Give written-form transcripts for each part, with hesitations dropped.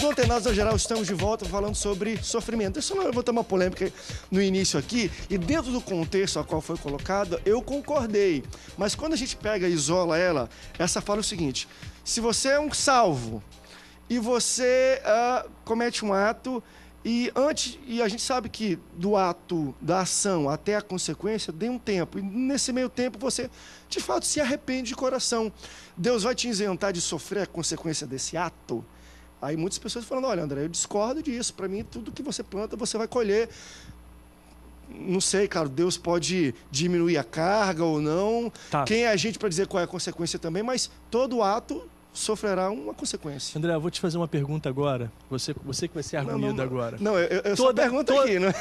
Antenados ao Geral, estamos de volta falando sobre sofrimento. Isso não, eu vou ter uma polêmica no início aqui, e dentro do contexto a qual foi colocada, eu concordei. Mas quando a gente pega e isola ela, essa fala o seguinte: se você é um salvo e você comete um ato, e a gente sabe que do ato, da ação até a consequência, tem um tempo. E nesse meio tempo você, de fato, se arrepende de coração. Deus vai te isentar de sofrer a consequência desse ato? Aí muitas pessoas falam: olha, André, eu discordo disso. Para mim, tudo que você planta, você vai colher. Não sei, claro, Deus pode diminuir a carga ou não. Tá. Quem é a gente para dizer qual é a consequência também, mas todo ato sofrerá uma consequência. André, eu vou te fazer uma pergunta agora. Você que vai ser arguído agora. Não, eu só pergunto aqui, né?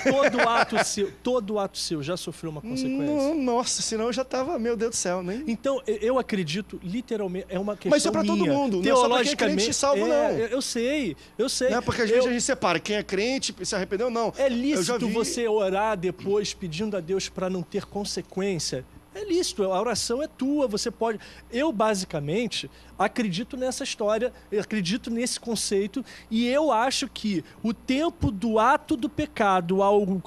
Todo ato seu já sofreu uma consequência? Não, nossa, senão eu já estava, meu Deus do céu, né? Então, eu acredito, literalmente, é uma questão Mas isso é para todo mundo, não é só para quem é crente salvo, não. Eu sei. Não é porque às vezes a gente separa quem é crente e se arrependeu, não. É lícito você orar depois pedindo a Deus para não ter consequência? É lícito, a oração é tua, você pode... Eu, basicamente, acredito nessa história, eu acredito nesse conceito, e eu acho que o tempo do ato do pecado,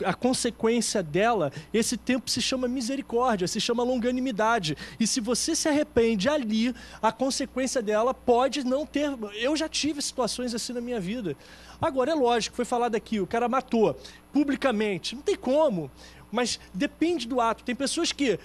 a consequência dela, esse tempo se chama misericórdia, se chama longanimidade. E se você se arrepende ali, a consequência dela pode não ter... Eu já tive situações assim na minha vida. Agora, é lógico, foi falado aqui, o cara matou publicamente, não tem como, mas depende do ato. Tem pessoas que...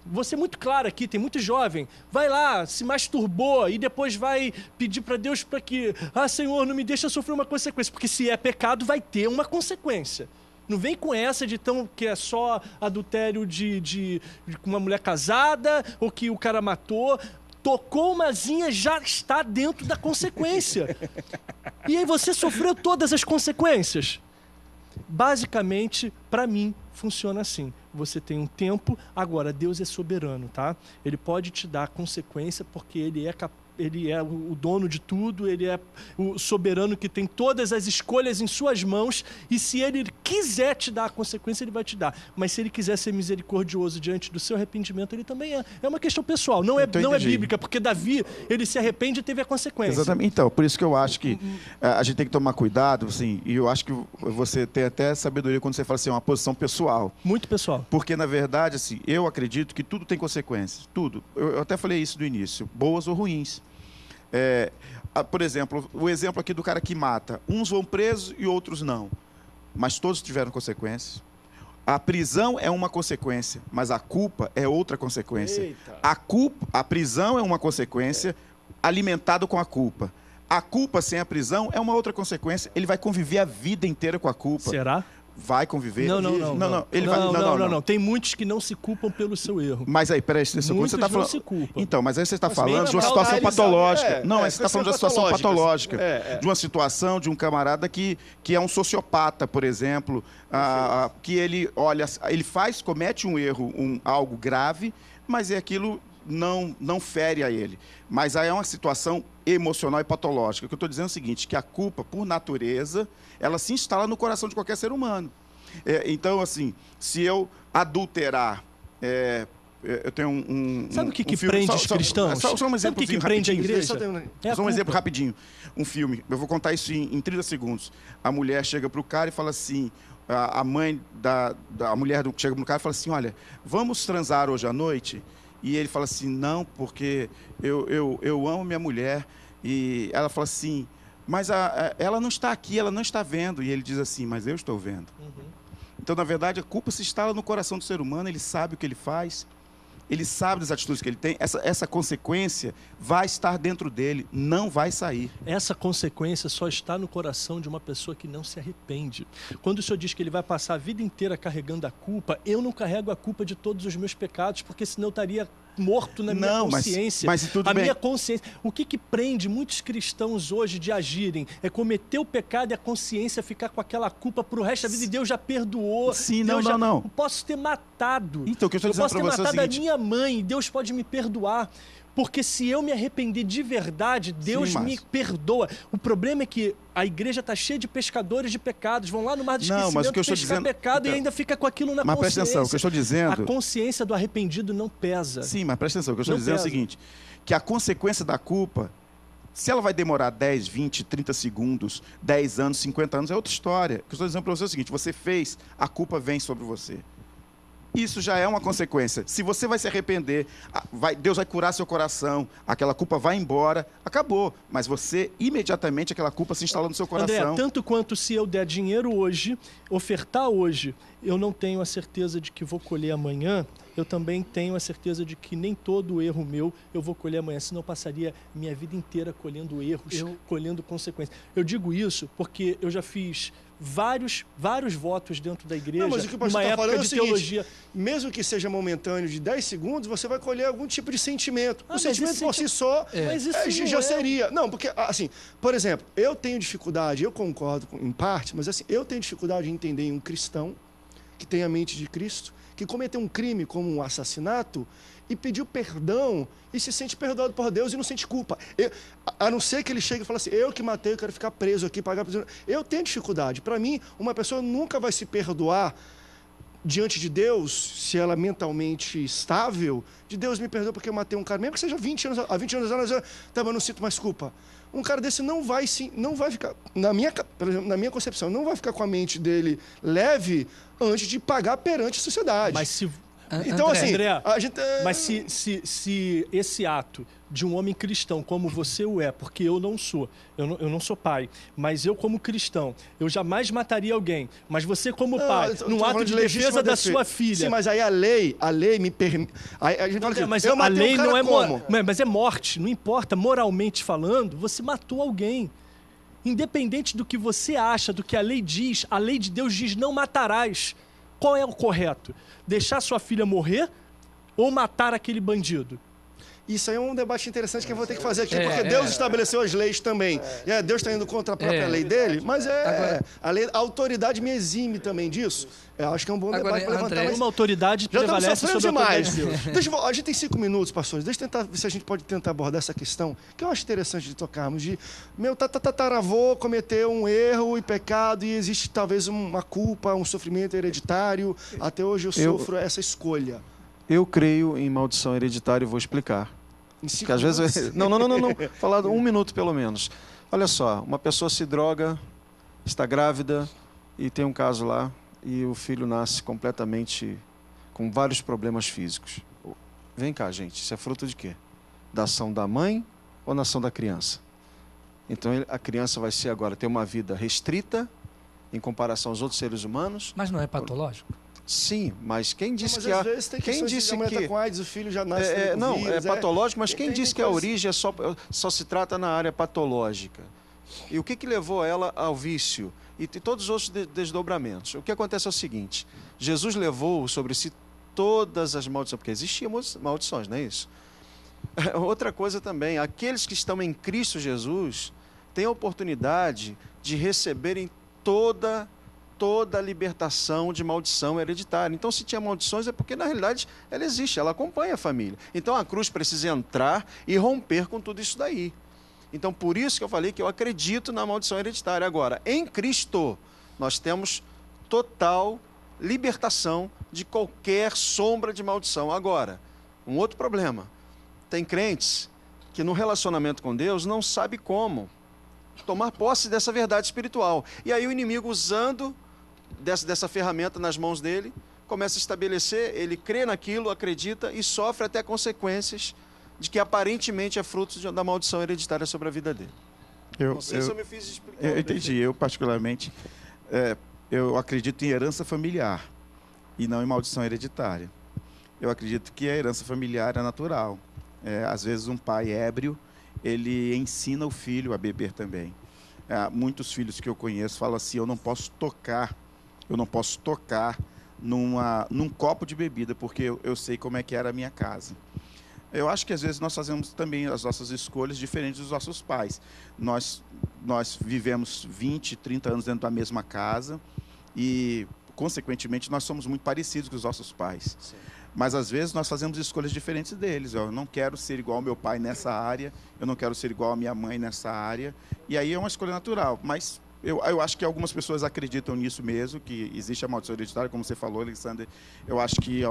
Vou ser muito claro aqui, tem muito jovem, vai lá, se masturbou e depois vai pedir para Deus para que, Senhor, não me deixa sofrer uma consequência, porque se é pecado vai ter uma consequência. Não vem com essa de que é só adultério de uma mulher casada ou que o cara matou. Tocou uma zinha, já está dentro da consequência. E aí você sofreu todas as consequências. Basicamente, para mim, funciona assim. Você tem um tempo, agora Deus é soberano, tá? Ele pode te dar consequência porque ele é o dono de tudo, ele é o soberano que tem todas as escolhas em suas mãos, e se ele quiser te dar a consequência, ele vai te dar. Mas se ele quiser ser misericordioso diante do seu arrependimento, ele também é. É uma questão pessoal, não é bíblica, porque Davi, ele se arrepende e teve a consequência. Exatamente. Então, por isso que eu acho que a gente tem que tomar cuidado, assim, e eu acho que você tem até sabedoria quando você fala assim, uma posição pessoal. Muito pessoal. Porque, na verdade, assim, eu acredito que tudo tem consequências. Tudo. Eu até falei isso no início, boas ou ruins. Por exemplo, o exemplo aqui do cara que mata. Uns vão presos e outros não. Mas todos tiveram consequências. A prisão é uma consequência, mas a culpa é outra consequência. A prisão é uma consequência alimentada com a culpa. A culpa sem a prisão é uma outra consequência. Ele vai conviver a vida inteira com a culpa. Será? Vai conviver. Não. Tem muitos que não se culpam pelo seu erro. Mas aí, peraí, você está falando. Se culpam. Então, mas aí você está falando de uma situação patológica. Você está falando de uma situação patológica. De uma situação de um camarada que é um sociopata, por exemplo, que ele comete um erro, algo grave, mas aquilo não fere a ele. Mas aí é uma situação emocional e patológica. O que eu estou dizendo é o seguinte, que a culpa, por natureza, ela se instala no coração de qualquer ser humano. Então, assim, se eu adulterar... eu tenho Sabe o que prende os cristãos? Só um exemplo. Sabe o que prende a igreja? Só um exemplo rapidinho. Um filme. Eu vou contar isso em 30 segundos. A mulher chega para o cara e fala assim... A mãe da mulher chega para o cara e fala assim, olha, vamos transar hoje à noite? E ele fala assim, não, porque eu amo minha mulher. E ela fala assim, mas ela não está aqui, ela não está vendo. E ele diz assim, mas eu estou vendo. Então, na verdade, a culpa se instala no coração do ser humano, ele sabe o que ele faz, ele sabe das atitudes que ele tem, essa consequência vai estar dentro dele, não vai sair. Essa consequência só está no coração de uma pessoa que não se arrepende. Quando o Senhor diz que ele vai passar a vida inteira carregando a culpa, eu não carrego a culpa de todos os meus pecados, porque senão eu estaria morto na minha consciência. Mas tudo bem. Minha consciência. O que prende muitos cristãos hoje de agirem é cometer o pecado e a consciência ficar com aquela culpa pro resto da vida, e Deus já perdoou. Sim, não. Eu posso ter matado. Então, o que eu estou dizendo para você é o seguinte... Eu posso ter matado a minha mãe, Deus pode me perdoar. Porque se eu me arrepender de verdade, Deus me perdoa. O problema é que a igreja está cheia de pescadores de pecados, vão lá no mar do esquecimento pescar pecado e ainda fica com aquilo na consciência. Mas presta atenção, o que eu estou dizendo... A consciência do arreprendido não pesa. Sim, mas presta atenção, o que eu estou dizendo é o seguinte, que a consequência da culpa Se ela vai demorar 10, 20, 30 segundos, 10 anos, 50 anos, é outra história. O que eu estou dizendo para você é o seguinte, você fez, a culpa vem sobre você. Isso já é uma consequência. Se você vai se arrepender, Deus vai curar seu coração, aquela culpa vai embora, acabou. Mas você, imediatamente, aquela culpa se instala no seu coração. André, tanto quanto se eu der dinheiro hoje, ofertar hoje, eu não tenho a certeza de que vou colher amanhã, eu também tenho a certeza de que nem todo erro meu eu vou colher amanhã, senão eu passaria minha vida inteira colhendo erros, colhendo consequências. Eu digo isso porque eu já fiz vários votos dentro da igreja, mas o que o pastor numa está época falando é o de seguinte, teologia. mesmo que seja momentâneo de 10 segundos, você vai colher algum tipo de sentimento. O sentimento por si só Mas isso já não seria. Não, porque, assim, por exemplo, eu tenho dificuldade, eu concordo em parte, mas assim, eu tenho dificuldade em entender um cristão que tem a mente de Cristo, que cometeu um crime como um assassinato e pediu perdão e se sente perdoado por Deus e não sente culpa. A não ser que ele chegue e fale assim, eu que matei, eu quero ficar preso aqui, pagar prisão. Eu tenho dificuldade. Para mim, uma pessoa nunca vai se perdoar diante de Deus, se ela é mentalmente estável, de Deus me perdoa porque eu matei um cara, mesmo que seja 20 anos, há 20 anos atrás, eu não sinto mais culpa. Um cara desse não vai ficar, por exemplo, na minha concepção, não vai ficar com a mente dele leve antes de pagar perante a sociedade. Mas se... Então, André, assim, André, a gente... mas se esse ato de um homem cristão, como você o é, porque eu não sou pai, mas eu como cristão, eu jamais mataria alguém, mas você como pai, num ato de defesa da sua filha... Sim, mas aí a lei me permite... A gente fala assim, mas eu a lei não é como? Mas é morte, não importa, moralmente falando, você matou alguém. Independente do que você acha, do que a lei diz, a lei de Deus diz, não matarás. Qual é o correto? Deixar sua filha morrer ou matar aquele bandido? Isso aí é um debate interessante que eu vou ter que fazer aqui, porque Deus estabeleceu as leis também. Deus está indo contra a própria lei dele, mas Agora, a autoridade me exime também disso. Eu acho que é um bom debate para levantar. Uma autoridade prevalece sobre a autoridade de Deus. A gente tem 5 minutos, pastores. Deixa eu tentar ver se a gente pode tentar abordar essa questão, que eu acho interessante de tocarmos. Meu tataravô cometeu um erro e pecado e existe talvez uma culpa, um sofrimento hereditário. Até hoje eu sofro essa escolha. Eu creio em maldição hereditária e vou explicar. Porque às vezes... Não. Falar 1 minuto pelo menos. Olha só, uma pessoa se droga, está grávida e tem um caso lá e o filho nasce completamente com vários problemas físicos. Vem cá, gente, isso é fruto de quê? Da ação da mãe ou da ação da criança? Então a criança vai ser agora ter uma vida restrita em comparação aos outros seres humanos. Mas não é patológico? Sim, mas quem disse mas que às vezes tem quem disse a mulher que tá com AIDS, o filho já nasce com não, vírus, é patológico, mas quem disse que a coisa... origem só se trata na área patológica? E o que levou ela ao vício? E todos os outros desdobramentos. O que acontece é o seguinte, Jesus levou sobre si todas as maldições, porque existiam maldições, não é isso? Outra coisa também, aqueles que estão em Cristo Jesus têm a oportunidade de receberem toda a libertação de maldição hereditária. Então, se tinha maldições, é porque, na realidade, ela existe, ela acompanha a família. Então, a cruz precisa entrar e romper com tudo isso daí. Então, por isso que eu falei que eu acredito na maldição hereditária. Agora, em Cristo, nós temos total libertação de qualquer sombra de maldição. Agora, um outro problema. Tem crentes que, no relacionamento com Deus, não sabe como tomar posse dessa verdade espiritual. E aí o inimigo, usando dessa ferramenta nas mãos dele, começa a estabelecer, ele crê naquilo, acredita e sofre até consequências de que aparentemente é fruto da maldição hereditária sobre a vida dele. Não sei se eu me fiz explicar. Eu entendi. Eu, particularmente, eu acredito em herança familiar e não em maldição hereditária. Eu acredito que a herança familiar é natural. Às vezes um pai ébrio, ele ensina o filho a beber também. Muitos filhos que eu conheço falam assim, eu não posso tocar num copo de bebida, porque eu sei como é que era a minha casa. Eu acho que às vezes nós fazemos também as nossas escolhas diferentes dos nossos pais. Nós vivemos 20, 30 anos dentro da mesma casa e, consequentemente, nós somos muito parecidos com os nossos pais. Sim. Mas, às vezes, nós fazemos escolhas diferentes deles. Eu não quero ser igual ao meu pai nessa área, eu não quero ser igual à minha mãe nessa área. E aí é uma escolha natural. Mas Eu acho que algumas pessoas acreditam nisso mesmo, que existe a maldição hereditária, como você falou, Alexander. Eu acho que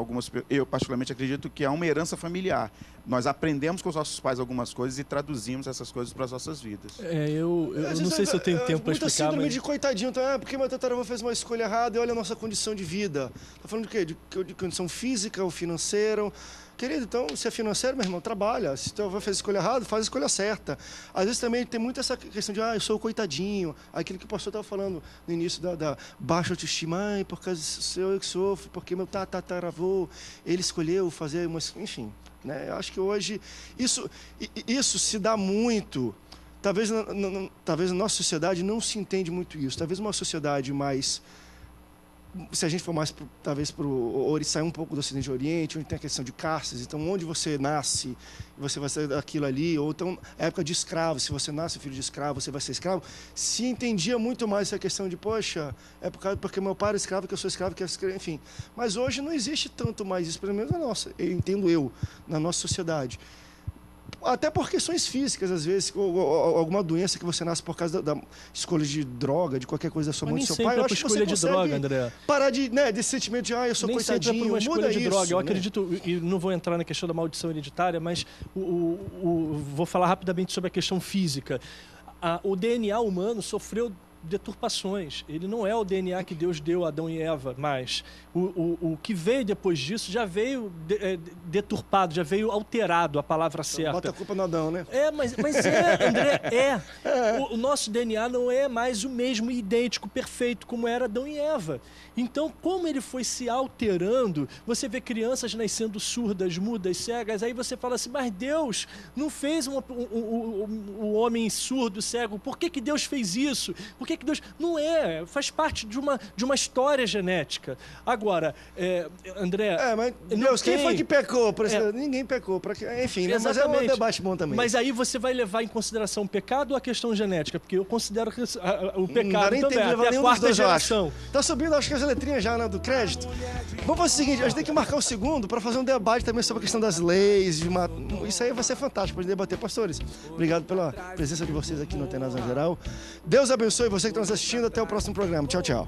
eu particularmente acredito que há uma herança familiar. Nós aprendemos com os nossos pais algumas coisas e traduzimos essas coisas para as nossas vidas. Eu não sei se eu tenho tempo para muita explicar, síndrome mas... de coitadinho, então, porque meu tataravô fez uma escolha errada e olha a nossa condição de vida. Tá falando de quê? De condição física ou financeira? Querido, então, se é financeiro, meu irmão, trabalha. Se teu avô fez a escolha errada, faz a escolha certa. Às vezes também tem muito essa questão de, eu sou o coitadinho. Aquilo que o pastor estava falando no início da baixa autoestima. Por causa sou eu que sofro, porque meu tataravô, ele escolheu fazer enfim, né? Eu acho que hoje isso se dá muito. Talvez na nossa sociedade não se entende muito isso. Talvez uma sociedade mais... Se a gente for mais, talvez, ou sair um pouco do Ocidente e Oriente, onde tem a questão de castas, então, onde você nasce, você vai ser aquilo ali, ou então, época de escravo, se você nasce filho de escravo, você vai ser escravo, se entendia muito mais essa questão de, poxa, porque meu pai era escravo, que eu sou escravo, que eu sou escravo, enfim. Mas hoje não existe tanto mais isso, pelo menos na nossa sociedade. Até por questões físicas, às vezes, ou alguma doença que você nasce por causa da escolha de droga, de qualquer coisa da sua mãe, do seu pai. Eu acho que você consegue parar desse sentimento de, eu sou coitadinho, uma escolha de droga. Eu né? acredito, e não vou entrar na questão da maldição hereditária, mas vou falar rapidamente sobre a questão física. O DNA humano sofreu deturpações. Ele não é o DNA que Deus deu a Adão e Eva, mas o que veio depois disso já veio deturpado, já veio alterado, a palavra certa. Bota a culpa no Adão, né? Mas André, O nosso DNA não é mais o mesmo, idêntico, perfeito, como era Adão e Eva. Então, como ele foi se alterando, você vê crianças nascendo surdas, mudas, cegas, aí você fala assim, mas Deus não fez o homem surdo, cego, por que Deus fez isso? Por que Deus... Não faz parte de uma história genética. Agora, André... mas Deus, quem foi que pecou? Ninguém pecou. Enfim, né? Mas é um debate bom também. Mas aí você vai levar em consideração o pecado ou a questão genética? Porque eu considero que o pecado também, até a quarta geração. Tá subindo, acho que as letrinhas já, né, do crédito. Vamos fazer o seguinte, a gente tem que marcar o segundo para fazer um debate também sobre a questão das leis. Isso aí vai ser fantástico para debater. Pastores, obrigado pela presença de vocês aqui no Atenas em Geral. Deus abençoe você que está nos assistindo. Até o próximo programa. Tchau, tchau.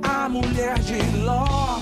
A mulher de Ló